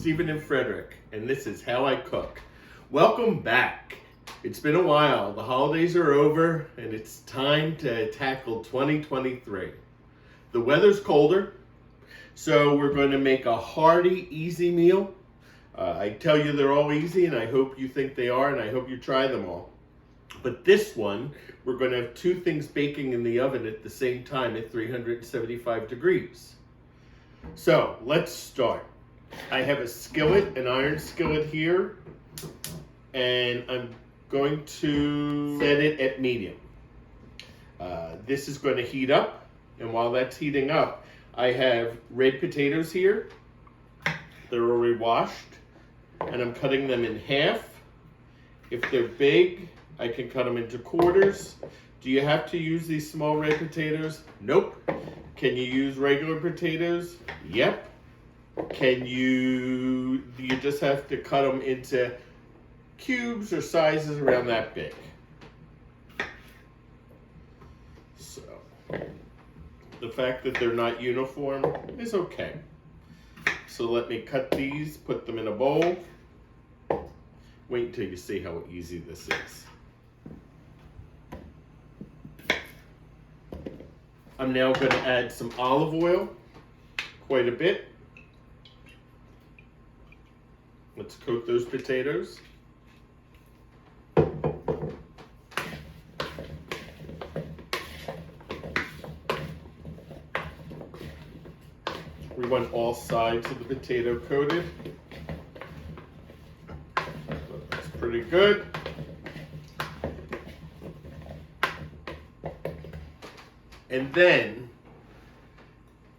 Stephen and Frederick, and this is How I Cook. Welcome back. It's been a while. The holidays are over, and it's time to tackle 2023. The weather's colder, so we're going to make a hearty, easy meal. I tell you they're all easy, and I hope you think they are, and I hope you try them all. But this one, we're going to have two things baking in the oven at the same time at 375 degrees. So let's start. I have a skillet, an iron skillet here, and I'm going to set it at medium. This is going to heat up, and while that's heating up, I have red potatoes here. They're already washed, and I'm cutting them in half. If they're big, I can cut them into quarters. Do you have to use these small red potatoes? Nope. Can you use regular potatoes? Yep. You just have to cut them into cubes or sizes around that big. So, the fact that they're not uniform is okay. So let me cut these, put them in a bowl. Wait until you see how easy this is. I'm now going to add some olive oil, quite a bit. Let's coat those potatoes. We want all sides of the potato coated. That's pretty good. And then,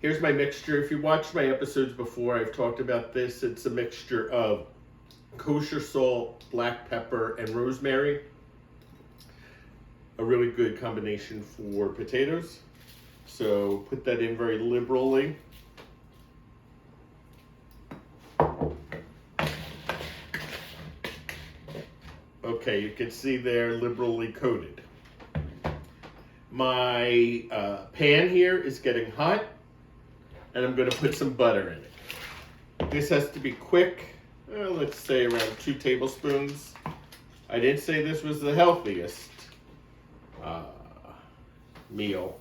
here's my mixture. If you watched my episodes before, I've talked about this. It's a mixture of kosher salt, black pepper, and rosemary. A really good combination for potatoes. So put that in very liberally. Okay, you can see they're liberally coated. My pan here is getting hot, and I'm going to put some butter in it. This has to be quick, let's say around 2 tablespoons. I didn't say this was the healthiest meal,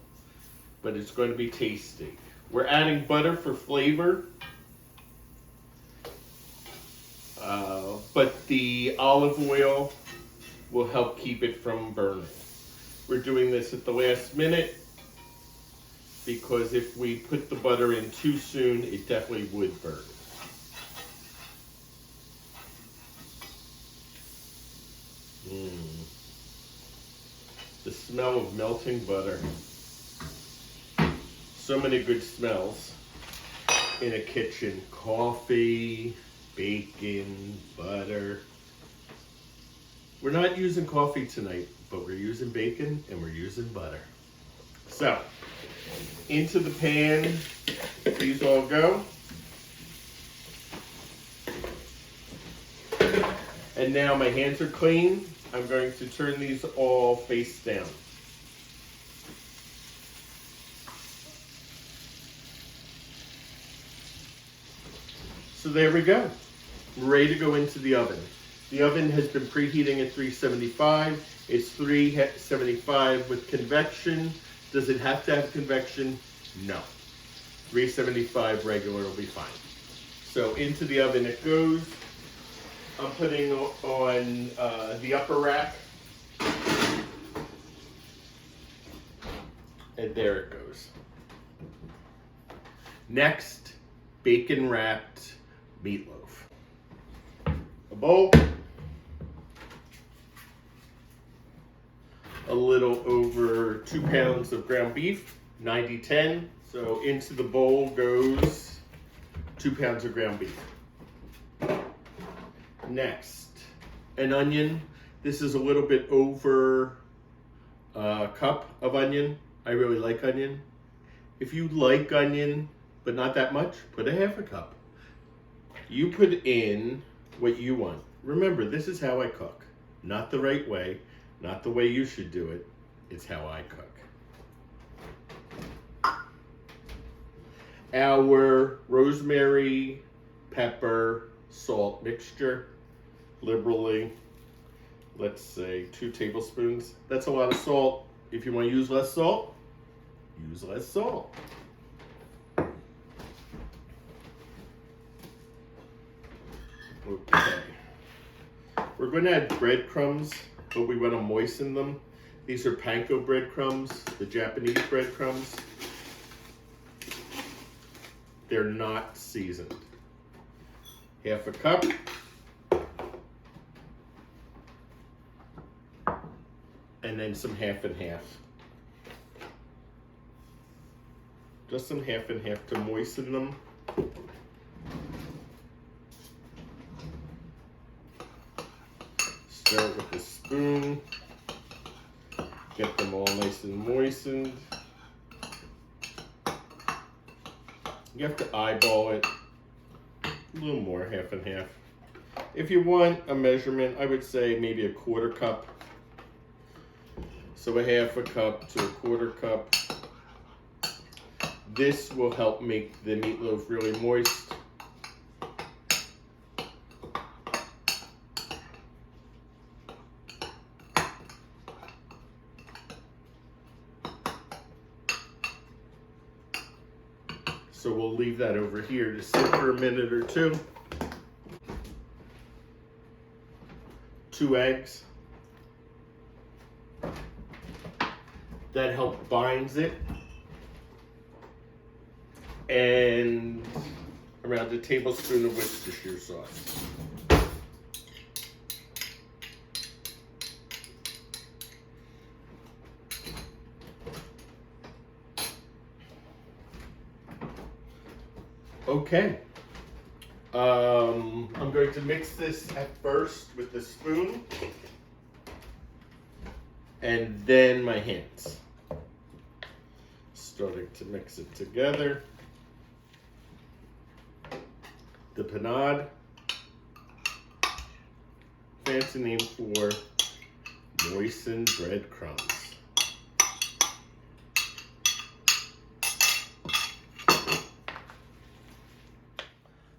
but it's going to be tasty. We're adding butter for flavor, but the olive oil will help keep it from burning. We're doing this at the last minute because if we put the butter in too soon, it definitely would burn. The smell of melting butter. So many good smells in a kitchen. Coffee, bacon, butter. We're not using coffee tonight, but we're using bacon and we're using butter. So, into the pan, these all go. And now my hands are clean. I'm going to turn these all face down. So there we go. We're ready to go into the oven. The oven has been preheating at 375. It's 375 with convection. Does it have to have convection? No. 375 regular will be fine. So into the oven it goes. I'm putting on the upper rack. And there it goes. Next, bacon wrapped meatloaf. A bowl. A little over 2 pounds of ground beef, 90-10. So into the bowl goes 2 pounds of ground beef. Next, an onion. This is a little bit over a cup of onion. I really like onion. If you like onion, but not that much, put a half a cup. You put in what you want. Remember, this is how I cook. Not the right way, not the way you should do it. It's how I cook. Our rosemary, pepper, salt mixture liberally. Let's say 2 tablespoons. That's a lot of salt. If you want to use less salt, use less salt. Okay. We're going to add breadcrumbs, but we want to moisten them. These are panko breadcrumbs, the Japanese breadcrumbs. They're not seasoned. Half a cup. And then some half and half. Just some half and half to moisten them. Start with a spoon. Get them all nice and moistened. You have to eyeball it. A little more, half and half. If you want a measurement, I would say maybe a 1/4 cup. So a half a cup to a 1/4 cup. This will help make the meatloaf really moist. So we'll leave that over here to sit for a minute or two. 2 eggs. That help binds it. And around a tablespoon of Worcestershire sauce. Okay. I'm going to mix this at first with the spoon and then my hands. Starting to mix it together. The panade, fancy name for moistened breadcrumbs.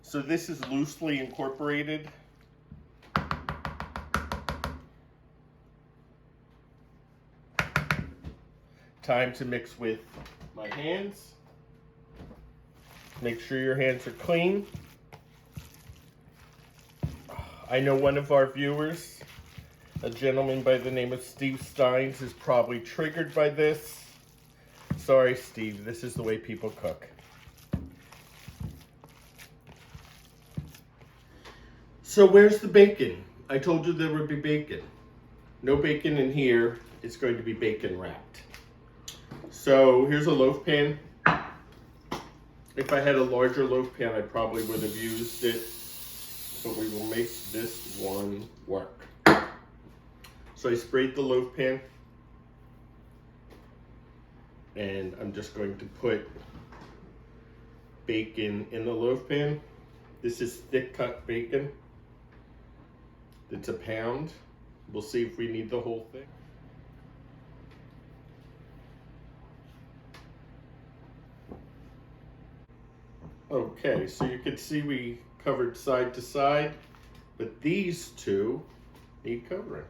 So this is loosely incorporated. Time to mix with my hands. Make sure your hands are clean. I know one of our viewers, a gentleman by the name of Steve Steins, is probably triggered by this. Sorry, Steve, this is the way people cook. So where's the bacon? I told you there would be bacon. No bacon in here. It's going to be bacon wrapped. So here's a loaf pan. If I had a larger loaf pan, I probably would have used it, but we will make this one work. So I sprayed the loaf pan, and I'm just going to put bacon in the loaf pan. This is thick cut bacon. It's a pound. We'll see if we need the whole thing. Okay, so you can see we covered side to side, but these two need covering.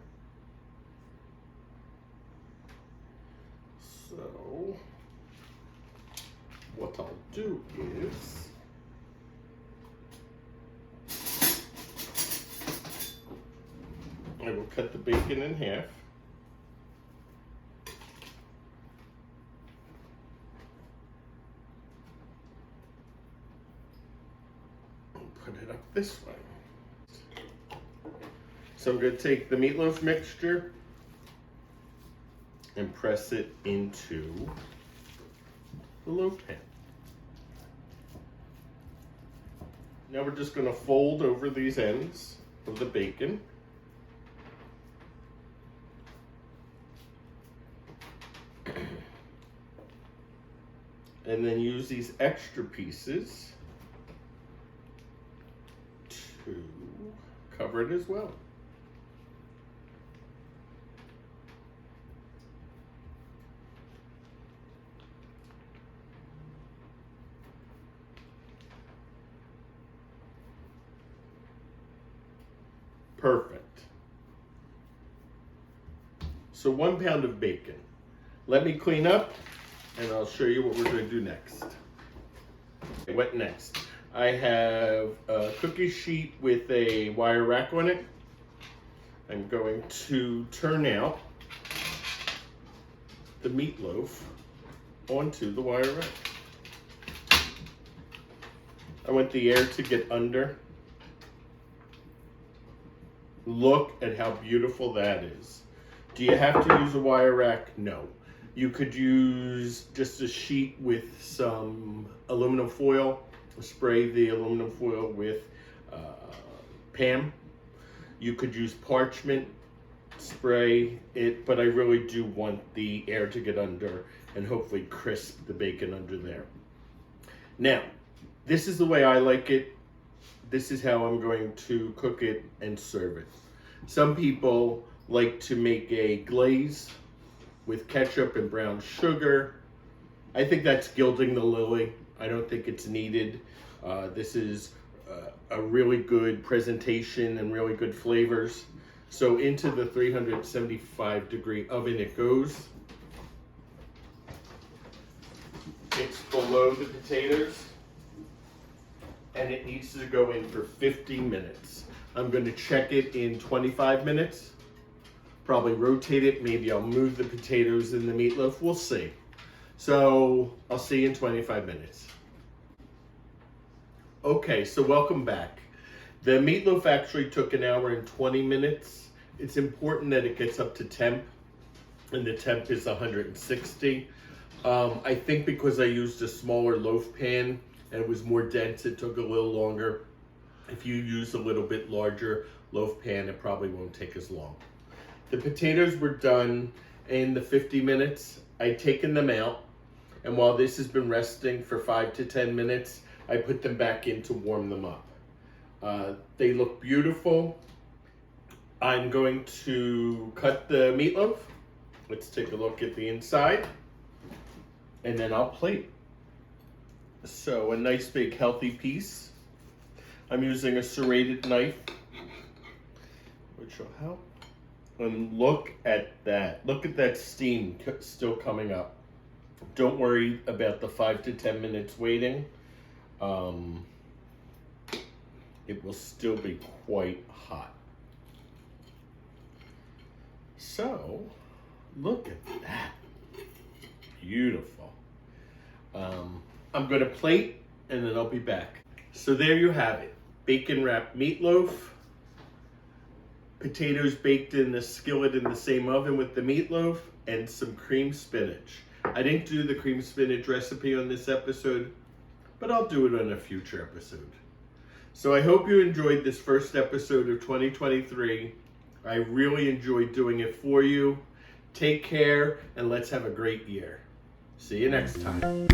So what I'll do is I will cut the bacon in half. And put it up this way. So I'm going to take the meatloaf mixture and press it into the loaf pan. Now we're just going to fold over these ends of the bacon. And then use these extra pieces to cover it as well. Perfect. So 1 pound of bacon. Let me clean up and I'll show you what we're going to do next. Okay, what next? I have a cookie sheet with a wire rack on it. I'm going to turn out the meatloaf onto the wire rack. I want the air to get under. Look at how beautiful that is. Do you have to use a wire rack? No. You could use just a sheet with some aluminum foil. Spray the aluminum foil with Pam. You could use parchment, spray it, but I really do want the air to get under and hopefully crisp the bacon under there. Now, this is the way I like it. This is how I'm going to cook it and serve it. Some people like to make a glaze with ketchup and brown sugar. I think that's gilding the lily. I don't think it's needed. This is a really good presentation and really good flavors. So into the 375-degree oven it goes. It's below the potatoes and it needs to go in for 50 minutes. I'm going to check it in 25 minutes. Probably rotate it. Maybe I'll move the potatoes and the meatloaf. We'll see. So I'll see you in 25 minutes. Okay, so welcome back. The meatloaf actually took 1 hour and 20 minutes. It's important that it gets up to temp, and the temp is 160. I think because I used a smaller loaf pan and it was more dense, it took a little longer. If you use a little bit larger loaf pan, it probably won't take as long. The potatoes were done in the 50 minutes. I'd taken them out, and while this has been resting for 5 to 10 minutes, I put them back in to warm them up. They look beautiful. I'm going to cut the meatloaf. Let's take a look at the inside, and then I'll plate. So a nice big healthy piece. I'm using a serrated knife, which will help. And look at that. Look at that steam still coming up. Don't worry about the 5 to 10 minutes waiting. It will still be quite hot. So, look at that. Beautiful. I'm going to plate and then I'll be back. So there you have it. Bacon wrapped meatloaf. Potatoes baked in the skillet in the same oven with the meatloaf, and some cream spinach. I didn't do the cream spinach recipe on this episode, but I'll do it on a future episode. So I hope you enjoyed this first episode of 2023. I really enjoyed doing it for you. Take care, and let's have a great year. See you next time.